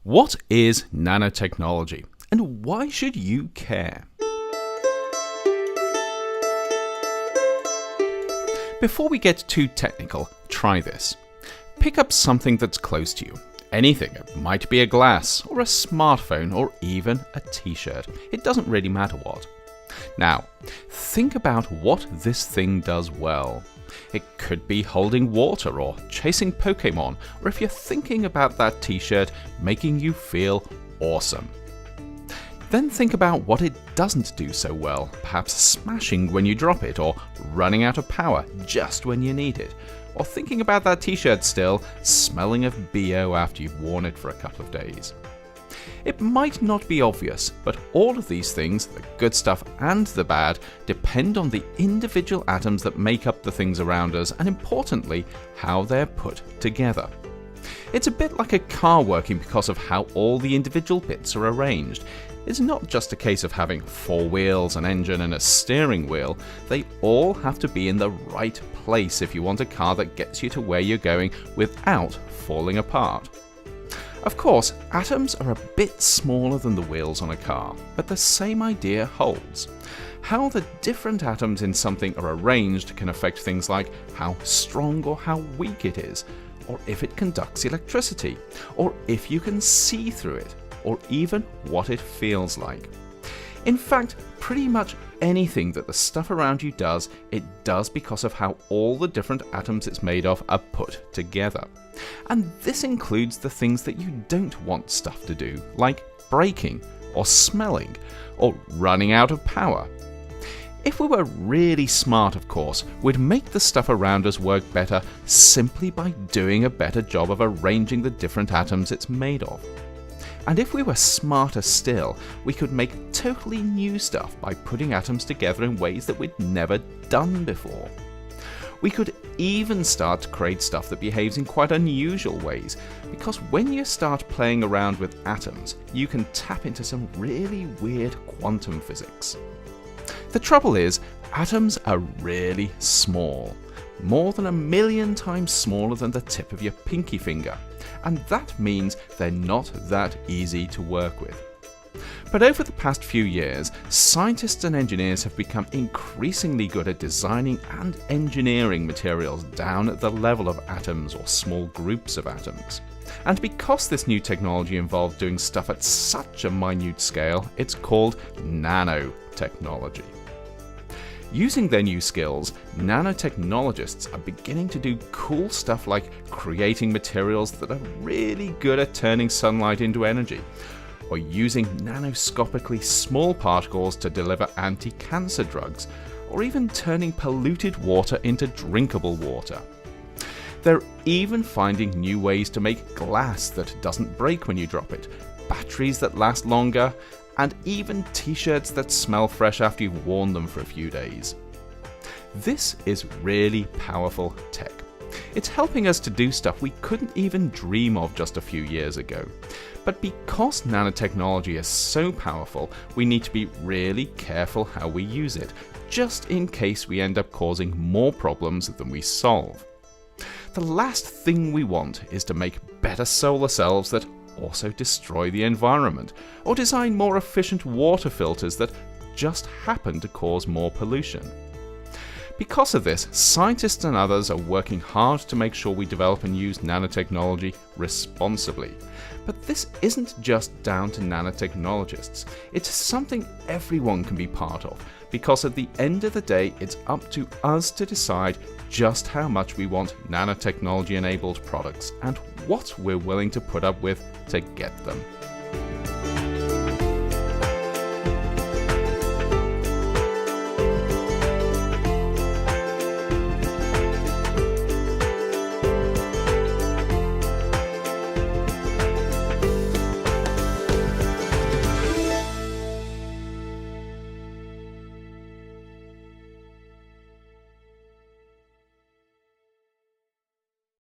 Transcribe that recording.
What is nanotechnology, and why should you care? Before we get too technical, try this. Pick up something that's close to you. Anything. It might be a glass, or a smartphone, or even a t-shirt. It doesn't really matter what. Now, think about what this thing does well. It could be holding water or chasing Pokemon, or if you're thinking about that t-shirt, making you feel awesome. Then think about what it doesn't do so well, perhaps smashing when you drop it, or running out of power just when you need it, or thinking about that t-shirt still, smelling of BO after you've worn it for a couple of days. It might not be obvious, but all of these things, the good stuff and the bad, depend on the individual atoms that make up the things around us, and importantly, how they're put together. It's a bit like a car working because of how all the individual bits are arranged. It's not just a case of having 4 wheels, an engine and a steering wheel. They all have to be in the right place if you want a car that gets you to where you're going without falling apart. Of course, atoms are a bit smaller than the wheels on a car, but the same idea holds. How the different atoms in something are arranged can affect things like how strong or how weak it is, or if it conducts electricity, or if you can see through it, or even what it feels like. In fact, pretty much anything that the stuff around you does, it does because of how all the different atoms it's made of are put together. And this includes the things that you don't want stuff to do, like breaking, or smelling, or running out of power. If we were really smart, of course, we'd make the stuff around us work better simply by doing a better job of arranging the different atoms it's made of. And if we were smarter still, we could make totally new stuff by putting atoms together in ways that we'd never done before. We could even start to create stuff that behaves in quite unusual ways, because when you start playing around with atoms, you can tap into some really weird quantum physics. The trouble is, atoms are really small, more than 1,000,000 times smaller than the tip of your pinky finger, and that means they're not that easy to work with. But over the past few years, scientists and engineers have become increasingly good at designing and engineering materials down at the level of atoms or small groups of atoms. And because this new technology involves doing stuff at such a minute scale, it's called nanotechnology. Using their new skills, nanotechnologists are beginning to do cool stuff like creating materials that are really good at turning sunlight into energy, or using nanoscopically small particles to deliver anti-cancer drugs, or even turning polluted water into drinkable water. They're even finding new ways to make glass that doesn't break when you drop it, batteries that last longer, and even t-shirts that smell fresh after you've worn them for a few days. This is really powerful tech. It's helping us to do stuff we couldn't even dream of just a few years ago. But because nanotechnology is so powerful, we need to be really careful how we use it, just in case we end up causing more problems than we solve. The last thing we want is to make better solar cells that also destroy the environment, or design more efficient water filters that just happen to cause more pollution. Because of this, scientists and others are working hard to make sure we develop and use nanotechnology responsibly. But this isn't just down to nanotechnologists. It's something everyone can be part of, because at the end of the day, it's up to us to decide just how much we want nanotechnology-enabled products and what we're willing to put up with to get them.